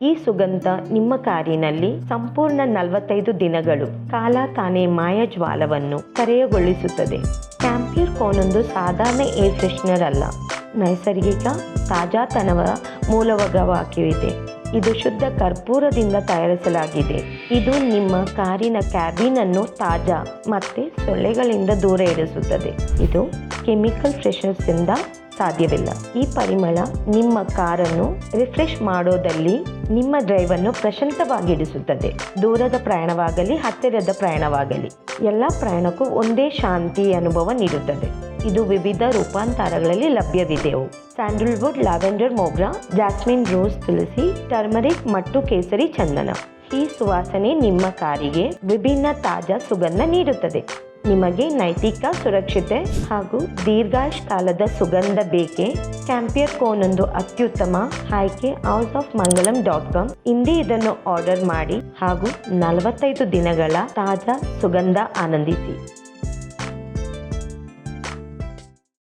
ಈ ಸುಗಂಧ ನಿಮ್ಮ ಕಾರಿನಲ್ಲಿ ಸಂಪೂರ್ಣ 45 ದಿನಗಳು ಕಾಲ ತಾನೇ ಮಾಯಾಜ್ವಾಲವನ್ನು ಕರೆಯಗೊಳಿಸುತ್ತದೆ. ಕ್ಯಾಂಪ್ಯೂರ್ ಕೋನೊಂದು ಸಾಧಾರಣ ಏರ್ ಫ್ರೆಶ್ನರ್ ಅಲ್ಲ, ನೈಸರ್ಗಿಕ ತಾಜಾತನವ ಮೂಲವಾಗಿದೆ. ಇದು ಶುದ್ಧ ಕರ್ಪೂರದಿಂದ ತಯಾರಿಸಲಾಗಿದೆ. ಇದು ನಿಮ್ಮ ಕಾರಿನ ಕ್ಯಾಬಿನ್ ಅನ್ನು ತಾಜಾ ಮತ್ತೆ ಸೊಳ್ಳೆಗಳಿಂದ ದೂರ ಇರಿಸುತ್ತದೆ. ಇದು ಕೆಮಿಕಲ್ ಫ್ರೆಶನರ್ಸ್ ಇಂದ ಸಾಧ್ಯವಿಲ್ಲ. ಈ ಪರಿಮಳ ನಿಮ್ಮ ಕಾರನ್ನು ರಿಫ್ರೆಶ್ ಮಾಡೋದಲ್ಲಿ ನಿಮ್ಮ ಡ್ರೈವ್ ಅನ್ನು ಪ್ರಶಾಂತವಾಗಿಡಿಸುತ್ತದೆ. ದೂರದ ಪ್ರಯಾಣವಾಗಲಿ ಹತ್ತಿರದ ಪ್ರಯಾಣವಾಗಲಿ ಎಲ್ಲ ಪ್ರಯಾಣಕ್ಕೂ ಒಂದೇ ಶಾಂತಿ ಅನುಭವ ನೀಡುತ್ತದೆ. ಇದು ವಿವಿಧ ರೂಪಾಂತರಗಳಲ್ಲಿ ಲಭ್ಯವಿದೆವು. ಸ್ಯಾಂಡಲ್ವುಡ್, ಲ್ಯಾವೆಂಡರ್, ಮೊಗ್ರಾ, ಜಾಸ್ಮಿನ್, ರೋಸ್, ತುಳಸಿ, ಟರ್ಮರಿಕ್ ಮತ್ತು ಕೇಸರಿ ಚಂದನ. ಈ ಸುವಾಸನೆ ನಿಮ್ಮ ಕಾರಿಗೆ ವಿಭಿನ್ನ ತಾಜಾ ಸುಗಂಧ ನೀಡುತ್ತದೆ. ನಿಮಗೆ ನೈತಿಕ ಸುರಕ್ಷತೆ ಹಾಗೂ ದೀರ್ಘಾಯುಷ್ ಕಾಲದ ಸುಗಂಧ ಬೇಕೆ? ಕ್ಯಾಂಪ್ಯೂರ್ ಕೋನೊಂದು ಅತ್ಯುತ್ತಮ ಆಯ್ಕೆ. houseofmangalam.com ಇಂದೇ ಇದನ್ನು ಆರ್ಡರ್ ಮಾಡಿ ಹಾಗೂ 45 ದಿನಗಳ ತಾಜಾ ಸುಗಂಧ ಆನಂದಿಸಿ.